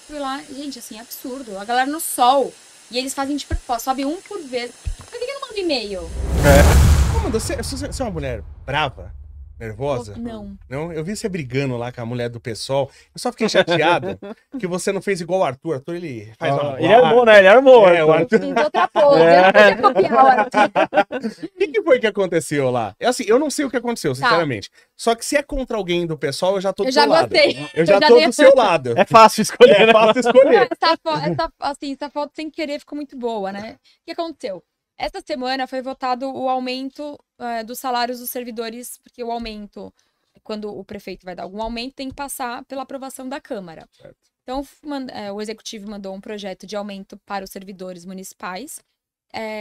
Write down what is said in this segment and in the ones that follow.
Fui lá, gente, assim, absurdo. A galera no sol. E eles fazem de propósito, sobe um por vez. Por que não manda e-mail? Amanda, você é uma mulher brava? Nervosa? Não. Não? Eu vi você brigando lá com a mulher do PSOL. Eu só fiquei chateado que você não fez igual o Arthur. Arthur, ele faz uma Ele armou, né? Ele armou. É, o Arthur. Fiz outra pose. Eu não podia copiar o Arthur. O que foi que aconteceu lá? Assim, eu não sei o que aconteceu, sinceramente. Só que se é contra alguém do PSOL, eu já tô do Eu já seu lado. gostei. Eu já Eu já tô dei- do seu lado. É fácil escolher, É né? fácil escolher. Essa foto sem querer ficou muito boa, né? O que aconteceu? Essa semana foi votado o aumento dos salários dos servidores, porque o aumento, quando o prefeito vai dar algum aumento, tem que passar pela aprovação da Câmara. Certo. Então, o executivo mandou um projeto de aumento para os servidores municipais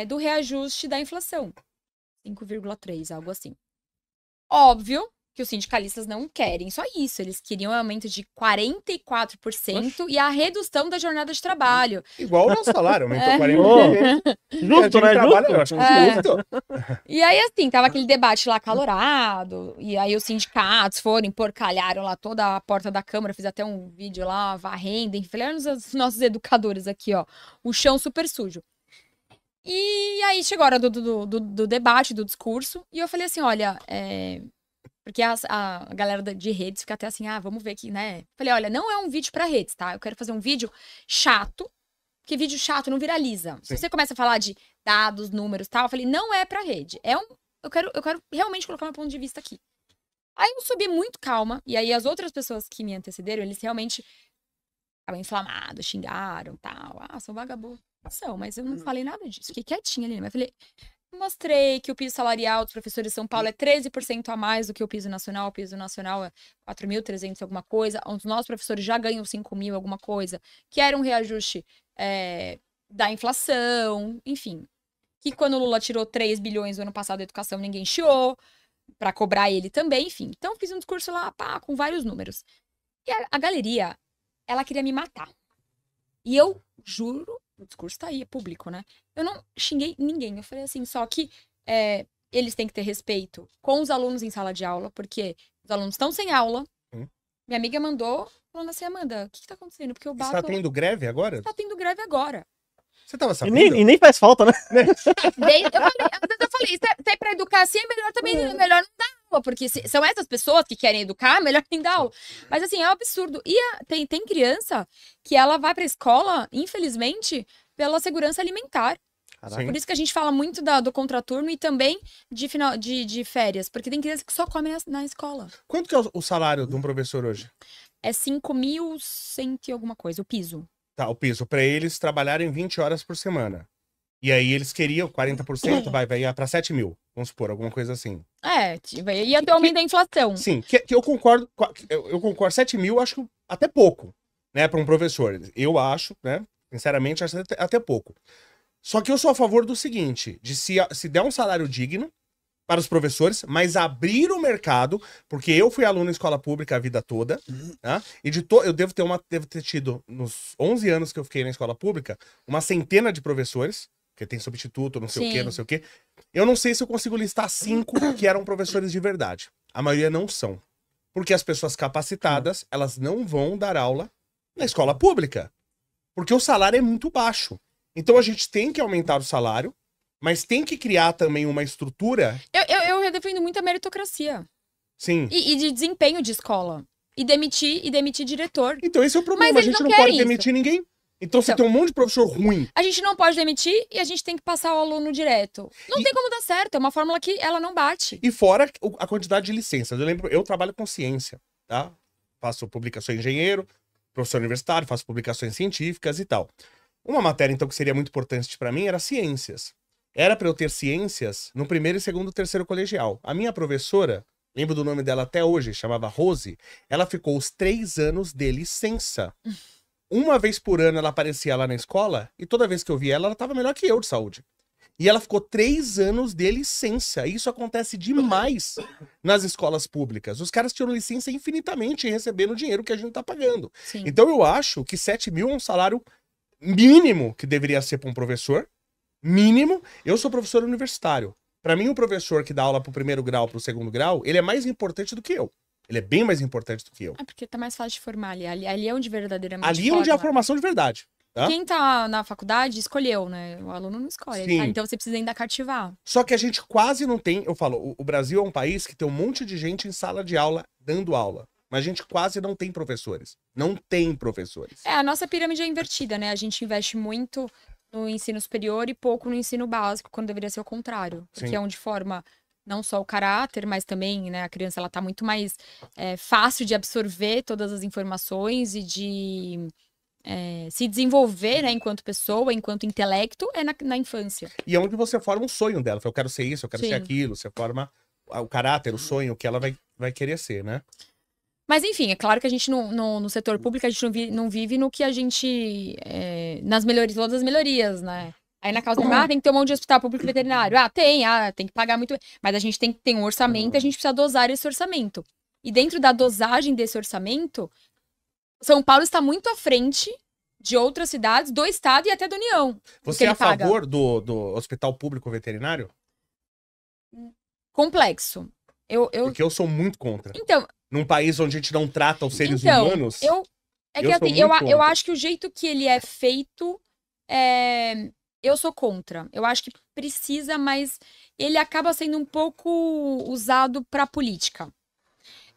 do reajuste da inflação. 5,3, algo assim. Óbvio que os sindicalistas não querem só isso. Eles queriam um aumento de 44% e a redução da jornada de trabalho. Igual o nosso salário, aumentou 40%. Justo, né? Trabalho, eu Justo. acho que justo. E aí, assim, tava aquele debate lá acalorado. E aí os sindicatos foram, porcalharam lá toda a porta da Câmara. Fiz até um vídeo lá, varrendo. Enfim, falei, olha os nossos educadores aqui, ó. O chão super sujo. E aí chegou a hora do debate, do discurso. E eu falei assim, olha, porque a galera de redes fica até assim, vamos ver aqui, né? Falei, olha, não é um vídeo pra redes, tá? Eu quero fazer um vídeo chato, porque vídeo chato não viraliza. Sim. Se você começa a falar de dados, números e tal, eu falei, não é pra rede. Eu quero realmente colocar meu ponto de vista aqui. Aí eu subi muito calma, e aí as outras pessoas que me antecederam, eles realmente estavam inflamados, xingaram, tal. São vagabundos. São, mas eu não falei nada disso. Fiquei quietinha ali, mas falei... Mostrei que o piso salarial dos professores de São Paulo é 13% a mais do que o piso nacional. O piso nacional é 4.300 alguma coisa. Os nossos professores já ganham 5.000 alguma coisa. Que era um reajuste da inflação, enfim. Que quando o Lula tirou 3 bilhões no ano passado da educação, ninguém chiou. Pra cobrar ele também, enfim. Então, fiz um discurso lá, com vários números. E a galeria, ela queria me matar. E eu juro... O discurso tá aí, é público, né? Eu não xinguei ninguém. Eu falei assim, só que eles têm que ter respeito com os alunos em sala de aula, porque os alunos estão sem aula. Minha amiga mandou, falando assim, Amanda, o que tá acontecendo? Porque eu Você bato... tá tendo greve agora? Tá tendo greve agora. Você tava E sabendo? nem faz falta, né? Eu falei, se é pra educar assim, é melhor também, melhor não dar aula, porque são essas pessoas que querem educar, melhor nem dar aula. Mas assim, é um absurdo. E tem criança que ela vai pra escola, infelizmente, pela segurança alimentar. Sim. Por isso que a gente fala muito do contraturno e também de férias, porque tem criança que só come na escola. Quanto que é o salário de um professor hoje? É 5.100 e alguma coisa, o piso. Tá, o piso. Pra eles trabalharem 20 horas por semana. E aí eles queriam 40%, vai ir pra 7 mil. Vamos supor, alguma coisa assim. Ia ter aumento da inflação. Sim, que eu concordo. Eu concordo, 7 mil acho até pouco, né, pra um professor. Eu acho, né, sinceramente, acho até pouco. Só que eu sou a favor do seguinte, de se der um salário digno para os professores, mas abrir o mercado, porque eu fui aluno em escola pública a vida toda, né? E eu devo ter tido, nos 11 anos que eu fiquei na escola pública, uma centena de professores, porque tem substituto, não sei o quê, não sei o quê. Eu não sei se eu consigo listar 5 que eram professores de verdade. A maioria não são. Porque as pessoas capacitadas, elas não vão dar aula na escola pública. Porque o salário é muito baixo. Então a gente tem que aumentar o salário, mas tem que criar também uma estrutura... Eu defendo muito a meritocracia. Sim. E de desempenho de escola. E demitir diretor. Então esse é o problema, Mas a eles gente não não pode querem demitir ninguém. Então você Então. tem um monte de professor ruim. A gente não pode demitir e a gente tem que passar o aluno direto. Não tem como dar certo, é uma fórmula que ela não bate. E fora a quantidade de licenças. Eu trabalho com ciência, tá? Faço publicações engenheiro, professor universitário, faço publicações científicas e tal. Uma matéria, então, que seria muito importante pra mim era ciências. Era pra eu ter ciências no primeiro, segundo e terceiro colegial. A minha professora, lembro do nome dela até hoje, chamava Rose, ela ficou os 3 anos de licença. Uma vez por ano ela aparecia lá na escola e toda vez que eu via ela, ela tava melhor que eu de saúde. E ela ficou 3 anos de licença. Isso acontece demais nas escolas públicas. Os caras tiram licença infinitamente recebendo o dinheiro que a gente tá pagando. Sim. Então eu acho que 7 mil é um salário mínimo que deveria ser para um professor. Mínimo. Eu sou professor universitário. Para mim, o professor que dá aula pro primeiro grau, pro segundo grau, ele é mais importante do que eu. Ele é bem mais importante do que eu. É porque tá mais fácil de formar ali. Ali é onde verdadeiramente Ali é onde é a forma. formação de verdade. Tá? Quem tá na faculdade escolheu, né? O aluno não escolhe. Sim. Então você precisa ainda cativar. Só que a gente quase não tem. Eu falo, o Brasil é um país que tem um monte de gente em sala de aula dando aula. Mas a gente quase não tem professores. Não tem professores. A nossa pirâmide é invertida, né? A gente investe muito no ensino superior e pouco no ensino básico, quando deveria ser o contrário. Porque Sim. é onde forma não só o caráter, mas também, né, a criança ela tá muito mais fácil de absorver todas as informações e de se desenvolver, né, enquanto pessoa, enquanto intelecto, na infância. E é onde você forma um sonho dela. Eu quero ser isso, eu quero ser Sim. aquilo. Você forma o caráter, o sonho, o que ela vai querer ser, né? Mas, enfim, é claro que a gente no setor público, a gente não vive no que a gente... nas melhorias, todas as melhorias, né? Aí na causa animal tem que ter um monte de hospital público veterinário. Tem que pagar muito. Mas a gente tem que ter um orçamento e a gente precisa dosar esse orçamento. E dentro da dosagem desse orçamento, São Paulo está muito à frente de outras cidades, do estado e até da União. Você é ele a paga. favor do hospital público veterinário? Complexo. Porque eu sou muito contra. Então, Num país onde a gente não trata os seres Então, humanos. eu sou assim, muito eu contra. acho que o jeito que ele é feito, eu sou contra. Eu acho que precisa, mas ele acaba sendo um pouco usado para política.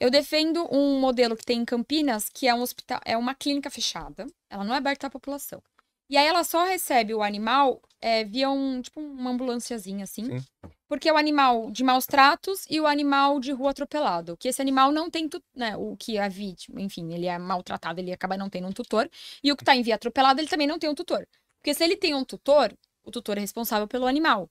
Eu defendo um modelo que tem em Campinas, que é um hospital, é uma clínica fechada. Ela não é aberta à população. E aí ela só recebe o animal via uma ambulanciazinha, assim. Sim. Porque é o animal de maus tratos e o animal de rua atropelado. Que esse animal não tem, né, o que a vítima, enfim, ele é maltratado, ele acaba não tendo um tutor. E o que tá em via atropelado, ele também não tem um tutor. Porque se ele tem um tutor, o tutor é responsável pelo animal.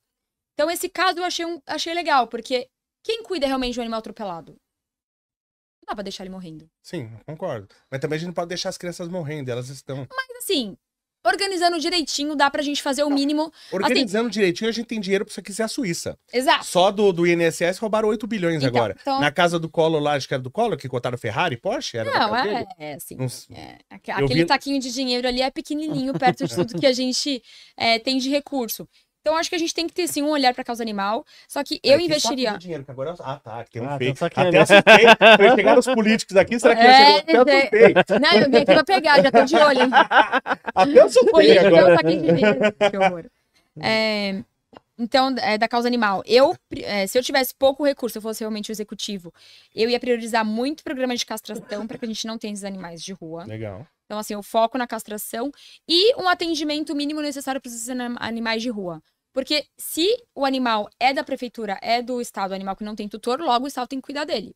Então esse caso eu achei legal, porque quem cuida realmente de um animal atropelado? Não dá pra deixar ele morrendo. Sim, eu concordo. Mas também a gente não pode deixar as crianças morrendo, elas estão. Mas assim, organizando direitinho, dá pra gente fazer o mínimo. Organizando direitinho, a gente tem dinheiro pra isso aqui ser a Suíça. Exato. Só do INSS roubaram 8 bilhões Então, agora. então- Na casa do Collor lá, acho que era do Collor, que cotaram Ferrari, Porsche? Era da Não, casa dele? assim. Não- Aquele vi- taquinho de dinheiro ali é pequenininho perto de tudo que a gente tem de recurso. Então, acho que a gente tem que ter, sim, um olhar pra causa animal. Só que eu Que investiria... saco de dinheiro, que agora... Ah, tá, que tem um Ah, fake. tem um saquinho Até ali. assustei. Quando chegaram os políticos aqui, será que já chegou? Até assustei. Não, eu vim aqui pra pegar, já tô de olho, hein? Até assustei Político é um agora. taquinho de dinheiro. Que horror. Então, da causa animal. Se eu tivesse pouco recurso, eu fosse realmente o executivo, eu ia priorizar muito programa de castração para que a gente não tenha esses animais de rua. Legal. Então, assim, eu foco na castração e um atendimento mínimo necessário para esses animais de rua. Porque se o animal é da prefeitura, é do estado, o animal que não tem tutor, logo o estado tem que cuidar dele.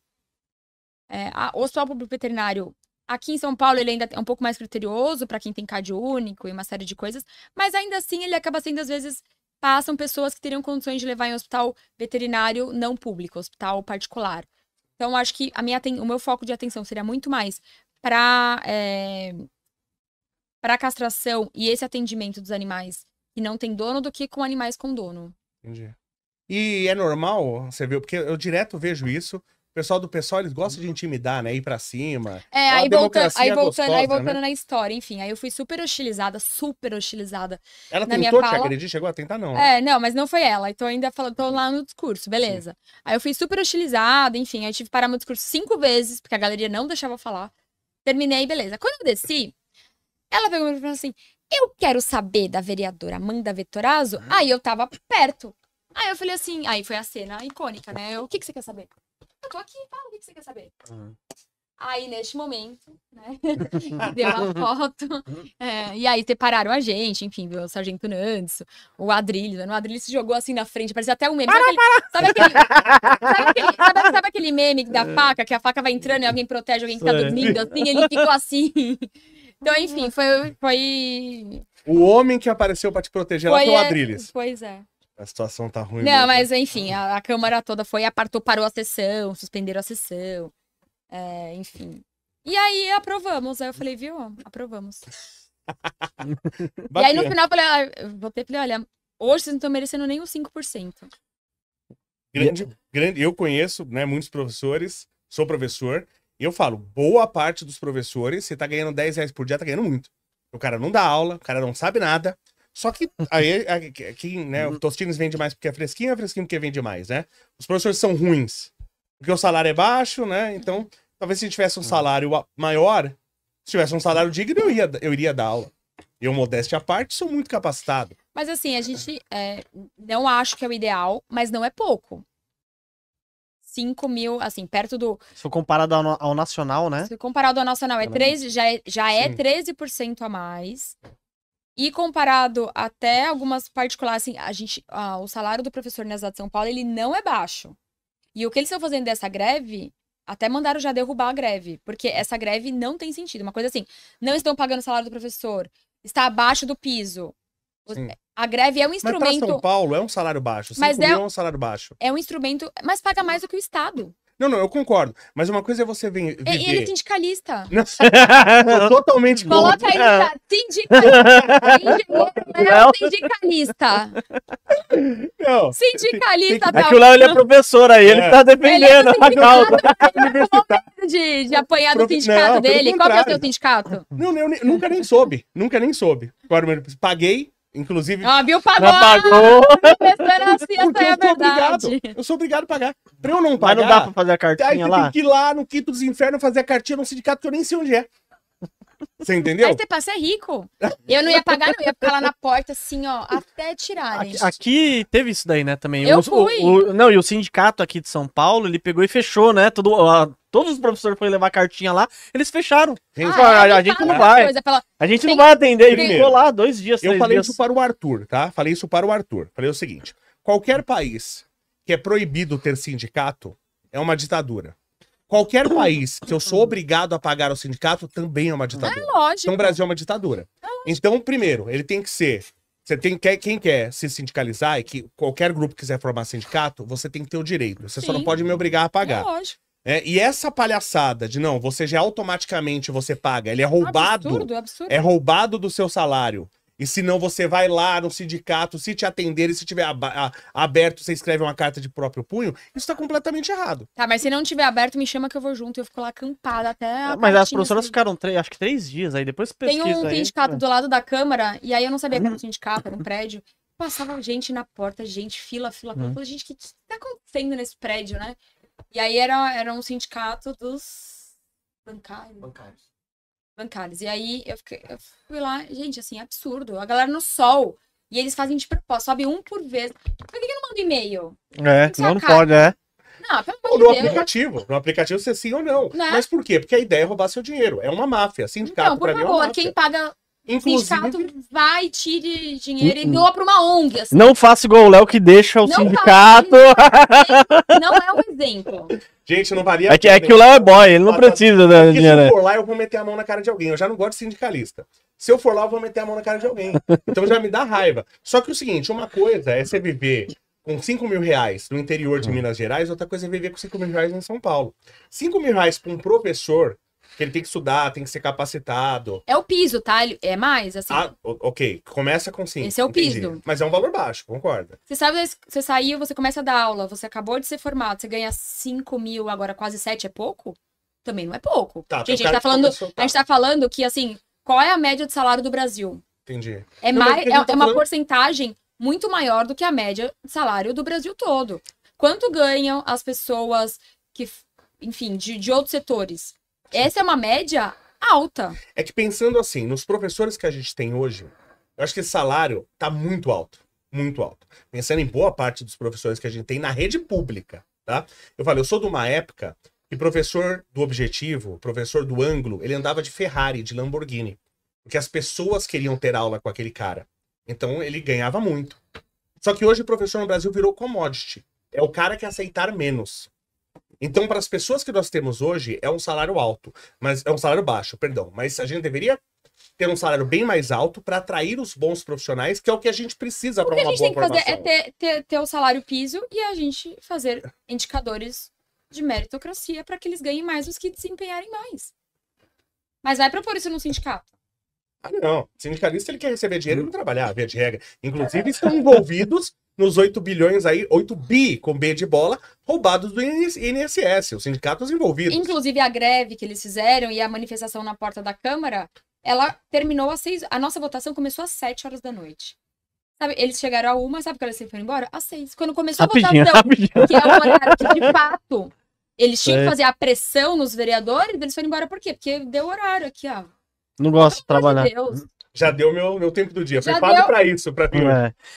O hospital público veterinário, aqui em São Paulo, ele ainda é um pouco mais criterioso para quem tem CAD único e uma série de coisas, mas ainda assim ele acaba sendo, às vezes, passam pessoas que teriam condições de levar em hospital veterinário não público, hospital particular. Então, acho que o meu foco de atenção seria muito mais para castração e esse atendimento dos animais que não tem dono do que com animais com dono. Entendi. E é normal, você viu, porque eu direto vejo isso. O pessoal do PSOL, eles gostam de intimidar, né? Ir pra cima. Aí democracia voltando gostosa, né? na história, enfim. Aí eu fui super hostilizada. Ela na minha tentou te fala. agredir? Chegou a tentar, não. né? Não, mas não foi ela. Então ainda tô lá no discurso, beleza. Aí eu fui super hostilizada, enfim. Aí eu tive que parar meu discurso 5 vezes, porque a galeria não deixava eu falar. Terminei, beleza. Quando eu desci, ela pegou e falou assim: eu quero saber da vereadora Amanda Vettorazzo. Aí eu tava perto. Aí eu falei assim, aí foi a cena icônica, né? O que você quer saber? Eu tô aqui, fala, o que você quer saber? Aí, neste momento, né? Deu a foto. E aí separaram a gente, enfim, viu? O Sargento Nandes, o Adrilho. O Adrilho se jogou assim na frente, parecia até um meme. Sabe aquele meme da faca, que a faca vai entrando e alguém protege alguém que tá dormindo assim? Ele ficou assim. Então, enfim, foi... O homem que apareceu pra te proteger lá foi o Adrilles. Pois é. A situação tá ruim. Não, mesmo. mas enfim, a Câmara toda foi, parou a sessão, suspenderam a sessão, enfim. E aí aprovamos, aí eu falei, viu, aprovamos. E aí no final eu falei, olha, hoje vocês não estão merecendo nem os 5%. Grande, eu conheço, né, muitos professores, sou professor, e eu falo, boa parte dos professores, você tá ganhando 10 reais por dia, tá ganhando muito. O cara não dá aula, o cara não sabe nada. Só que aí, aqui, né, o Tostines vende mais porque é fresquinho porque vende mais, né? Os professores são ruins, porque o salário é baixo, né? Então Talvez se tivesse um salário maior, se tivesse um salário digno, eu iria dar aula. Eu, modéstia à parte, sou muito capacitado. Mas assim, a gente não acho que é o ideal, mas não é pouco. 5 mil, assim, perto do... Se for comparado ao nacional, né? Se comparado ao nacional, já é Sim. 13% a mais. E comparado até algumas particulares, assim, o salário do professor na Universidade de São Paulo, ele não é baixo. E o que eles estão fazendo dessa greve, até mandaram já derrubar a greve. Porque essa greve não tem sentido. Uma coisa assim, não estão pagando o salário do professor, está abaixo do piso. Sim. A greve é um Mas para instrumento... São Paulo é um salário baixo. 5 Mas mil é um salário baixo. É um instrumento, mas paga mais do que o Estado. Não, eu concordo. Mas uma coisa é você viver... E ele é sindicalista. Não, tô totalmente Coloca contra. aí no chat. Sindicalista. Engenheiro é o sindicalista. Não, Sindicalista, É que o Léo, ele é professor aí, ele tá defendendo a causa. de apanhar do Não, sindicato pelo dele. Qual que é o contrário. seu sindicato? não, eu nunca nem soube. Nunca nem soube. Agora, paguei, inclusive... Ó, viu? Pagou. Não pagou. Professora, assim, Porque essa é a eu sou obrigado. verdade. Eu sou obrigado a pagar. Pra eu não Mas pagar... não dá pra fazer a Aí cartinha você lá? tem que ir lá no quinto dos infernos fazer a cartinha num sindicato que eu nem sei onde é. Você entendeu? Aí você passa é rico. Eu não ia pagar, não. Eu ia ficar lá na porta, assim, ó, até tirarem. Aqui teve isso daí, né, também. Eu fui. Não, e o sindicato aqui de São Paulo, ele pegou e fechou, né? Todos os professores foram levar cartinha lá, eles fecharam. Gente, a gente não vai. A gente não vai atender. Ele Primeiro, ficou lá 2 dias, eu 3 falei dias. isso para o Arthur, tá? Falei isso para o Arthur. Falei o seguinte: qualquer país que é proibido ter sindicato é uma ditadura. Qualquer país que eu sou obrigado a pagar ao sindicato também é uma ditadura. Lógico. Então o Brasil é uma ditadura. Então, primeiro, ele tem que ser. Quem quer se sindicalizar e que qualquer grupo quiser formar sindicato, você tem que ter o direito. Você só não Sim. pode me obrigar a É pagar. lógico. E essa palhaçada de não, você já automaticamente você paga, ele é roubado. Absurdo. É roubado do seu salário. E se não, você vai lá no sindicato, se te atenderem, se tiver aberto, você escreve uma carta de próprio punho, isso tá completamente errado. Tá, mas se não tiver aberto, me chama que eu vou junto. Eu fico lá acampada até a Mas as cartinha professoras sair. ficaram, acho que 3 dias aí, depois Tem pesquisa um aí. sindicato do lado da Câmara, e aí eu não sabia que era um sindicato, era um prédio. Passava gente na porta, gente, fila. Eu falei, gente, o que tá acontecendo nesse prédio, né? E aí era um sindicato dos bancários. E aí eu fui lá, gente, assim, absurdo. A galera no sol. E eles fazem de propósito, sobe um por vez. Por que eu não mando e-mail? Não pode, é. Não, pelo Ou amor no de Deus. aplicativo. No aplicativo você sim ou não. Né? Mas por quê? Porque a ideia é roubar seu dinheiro. É uma máfia. Sindicato, Então, por pra mim, é uma favor, máfia. quem paga Inclusive, sindicato, vai, tire dinheiro e doa pra uma ONG. Assim. Não faça igual o Léo que deixa o Não sindicato. Não é um exemplo. gente, não varia. É que o Léo é boy, ele não precisa da Porque se dinheiro. eu for lá, eu vou meter a mão na cara de alguém. Eu já não gosto de sindicalista. Se eu for lá, eu vou meter a mão na cara de alguém. Então já me dá raiva. Só que o seguinte, uma coisa é você viver com 5 mil reais no interior de Minas Gerais, outra coisa é viver com 5 mil reais em São Paulo. 5 mil reais para um professor, que ele tem que estudar, tem que ser capacitado. É o piso, tá? É mais, assim. Ok. Começa com 5. Esse é o piso. Mas é um valor baixo, concorda? Você sabe, você saiu, você começa a dar aula, você acabou de ser formado, você ganha 5 mil, agora quase 7 é pouco? Também não é pouco. Tá, Gente, tem a cara gente tá falando, que começou, a gente tá falando que, assim, qual é a média de salário do Brasil? Entendi. É, Não, mas mais, o que a gente tá uma falando- porcentagem muito maior do que a média de salário do Brasil todo. Quanto ganham as pessoas que, enfim, de outros setores? Essa é uma média alta. É que pensando assim, nos professores que a gente tem hoje, eu acho que esse salário tá muito alto. Muito alto. Pensando em boa parte dos professores que a gente tem na rede pública, tá? Eu falei, eu sou de uma época que professor do Objetivo, professor do Ângulo, ele andava de Ferrari, de Lamborghini. Porque as pessoas queriam ter aula com aquele cara. Então ele ganhava muito. Só que hoje o professor no Brasil virou commodity. É o cara que aceitar menos. Então, para as pessoas que nós temos hoje, é um salário alto. Mas é um salário baixo, perdão. Mas a gente deveria ter um salário bem mais alto para atrair os bons profissionais, que é o que a gente precisa O para que a uma gente boa tem que fazer formação. é ter o salário piso e a gente fazer indicadores de meritocracia para que eles ganhem mais os que desempenharem mais. Mas vai propor isso no sindicato. Ah, não. Sindicalista, ele quer receber dinheiro e não trabalhar, via de regra. Inclusive, estão envolvidos nos 8 bilhões aí, 8 bi com B de bola, roubados do INSS, os sindicatos envolvidos. Inclusive, a greve que eles fizeram e a manifestação na porta da Câmara, ela terminou às 6. A nossa votação começou às 7 horas da noite. Sabe, eles chegaram a 1, sabe que eles foram embora? Às 6. Quando começou a Rapidinho, votação, rapidinho. que é o horário que, de fato, Eles tinham que Sei. fazer a pressão nos vereadores, eles foram embora por quê? Porque deu horário aqui, ó. Não gosto de Pelo amor trabalhar. de Deus. Já deu meu tempo do dia. Foi Já pago deu. pra isso, pra vir. É.